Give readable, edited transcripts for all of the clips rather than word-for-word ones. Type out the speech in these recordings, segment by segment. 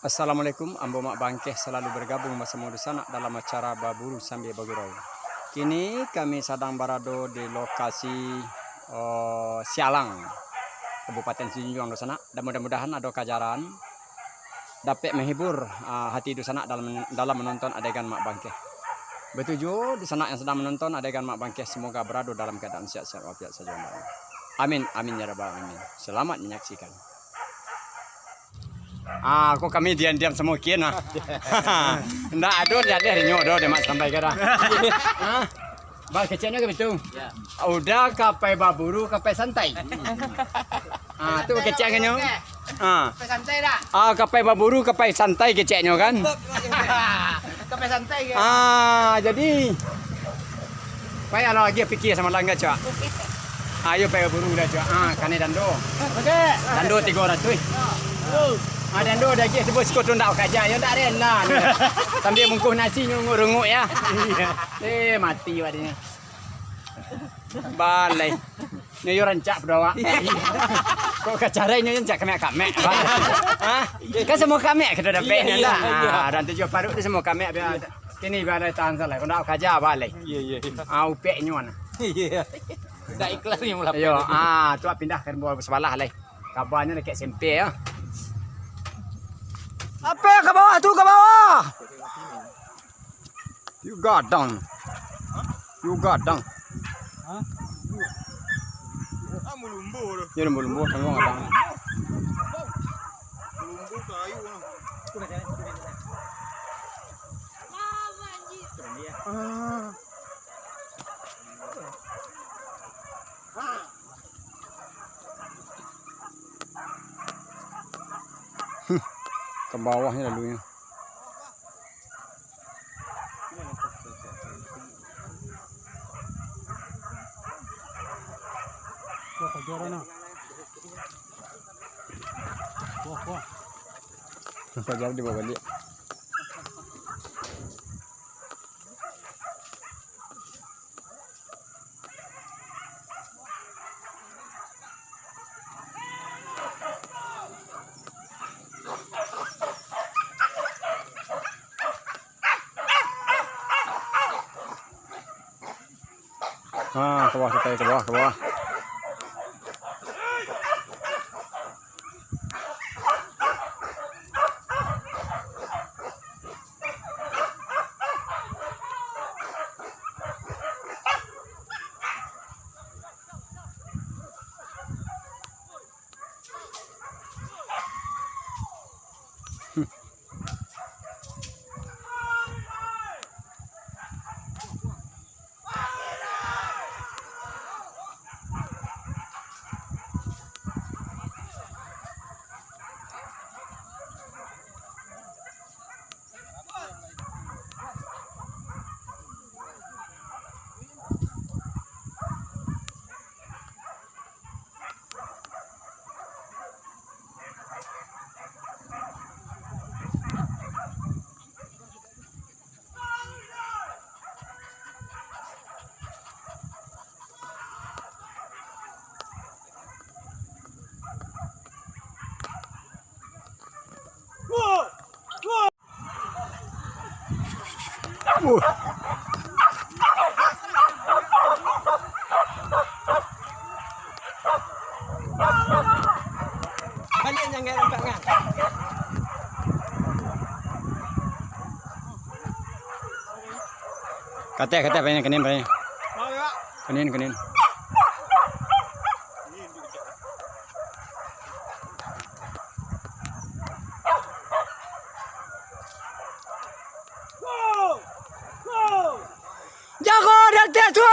Assalamualaikum, Ambo Mak Bangkeh selalu bergabung bersama Sanak dalam acara Baburu sambil Bagurau. Kini kami sedang berada di lokasi Sialang, Kabupaten Sijunjung Sanak. Dan mudah-mudahan ada kajaran dapat menghibur hati Sanak dalam menonton adegan Mak Bangkeh. Betuju di sana yang sedang menonton adegan Mak Bangkeh semoga berada dalam keadaan sehat-sehat walafiat saja. Amin, amin ya rabbal alamin. Selamat menyaksikan. Aku kami diam-diam semua kian ndak ada jadi nyodo dia mak sampai kira. Bal kecilnya ke betul. Ya. Udah kapai baburu kapai santai. Tu kecilnya. Kapai santai dah. Kapai baburu kapai santai kecilnya kan. Kapai santai ke. Jadi payah lagi fikir sama langga cak. Ayo payah baburu dah cak. Kane dando. Okey. Dando 300. Dan do dah ke sebut skot ndak kaja ya ndak rela. Sambil mungkuh nasi ngurunguk ya. Mati wadnya. Balai. Ni yo rancak berdua. Kok kacaranya rancak kamek-kamek. Kan semua kamek kita dapat ni dah. Dan tujuh parut tu semua kamek biar kini biar tahan salah. Kau ndak kaja balai. Ya. Upeknya mana? Ya. Dak ikhlas ni mula. Yo, tu pindah ke bawah sebelah lai. Kabarnya dekat SMP ya. Apa ke bawah tu ke bawah? You gadang. You gadang. Mulumbu tu. Ya mulumbu tanggung gadang. Mulumbu kayu tu. Ke bawahnya lalunya. Wah, kejaran ah. Wah. Kejar di bawah balik. Ke bawah kita ke bawah. Balik jangan nampak kan. Kata banyak kenin banyak. Kenin. Jago dan tetu.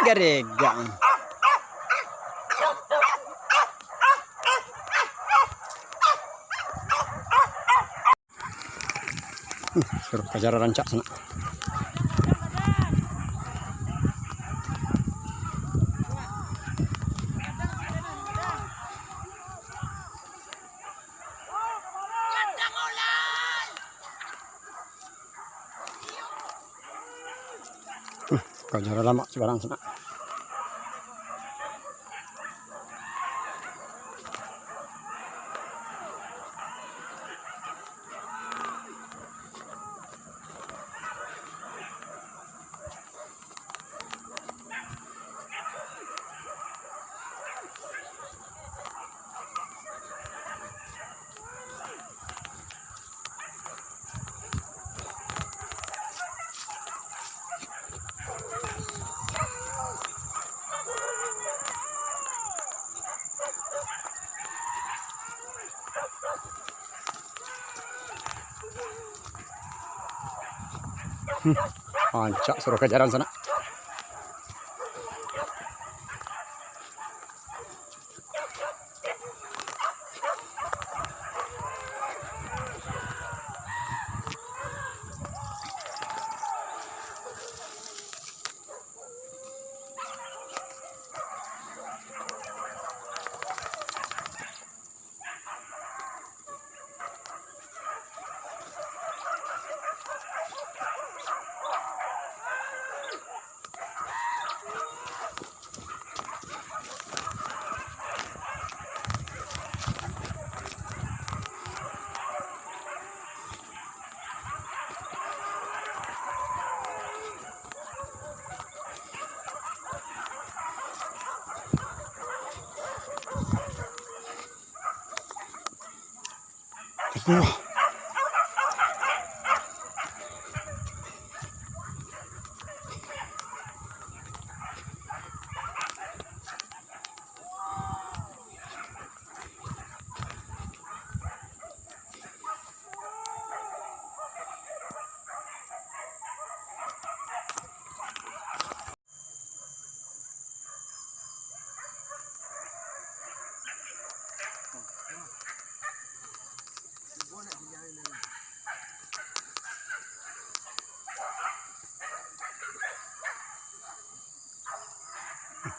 Garegang. Suruh kejar rancak sana. Kau jalan lama sekarang sana. Ancak suruh kejaran sana.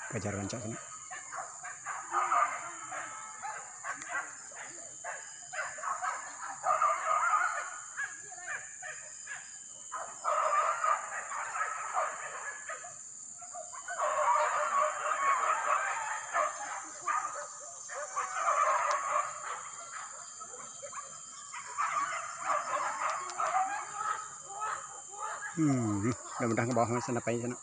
Kejar rancak sana. Mudah-mudahan ke bawah sana pai sana.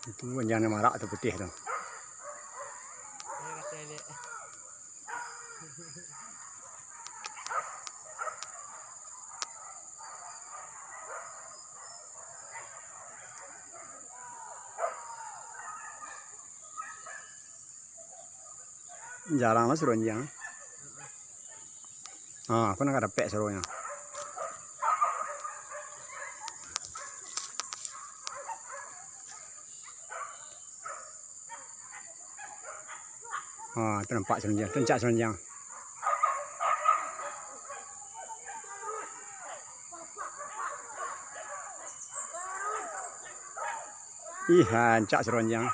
Itu jangan marak atau putih tu. Jarang lah suruh anjing. Aku nak ada pek suruhnya. Itu nampak seronjang, tencak seronjang. Hancak seronjang.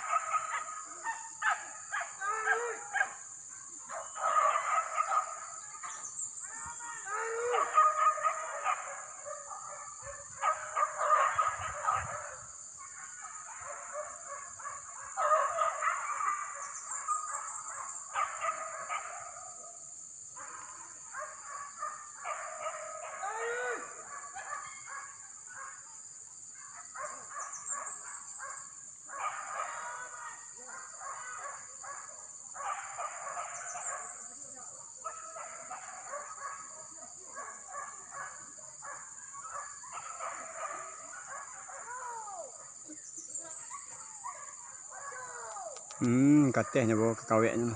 Katanya bawa ke kaweknya.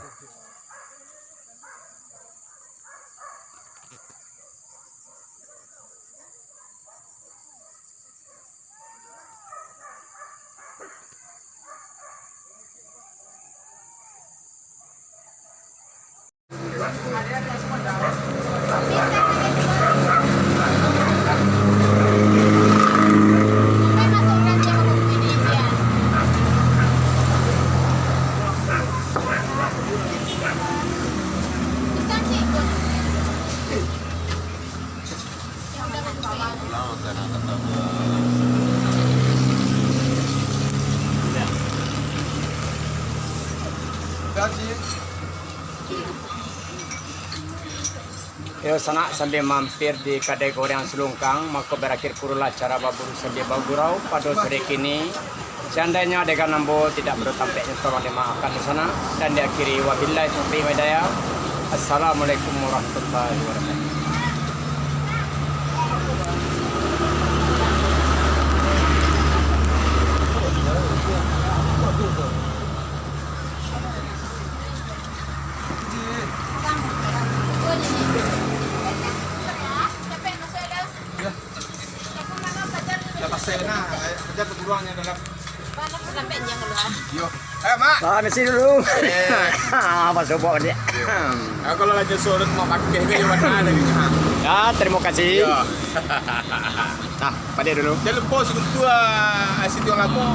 Yo sana sambil mampir di kedai goreng Selungkang, maka berakhir pula acara baburu sambil bagurau pada sore kini. Seandainya adegan nambo tidak bertampaknya tolong dimaafkan di sana dan diakhiri wabillahi taufiq hidayah. Assalamualaikum warahmatullahi wabarakatuh. Kerja keburuannya dalam. Yo. Mak. Mesti dulu. Apa coba dia? Kalau lagi sore mau pakai ke warna ada gitu. Ya, terima kasih. Yo. Nah, pada dulu. Jangan lupa seketua asyik yang lama.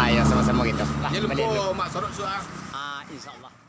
Ya sama-sama gitu. Jangan lupa mak sorot soal. Insyaallah.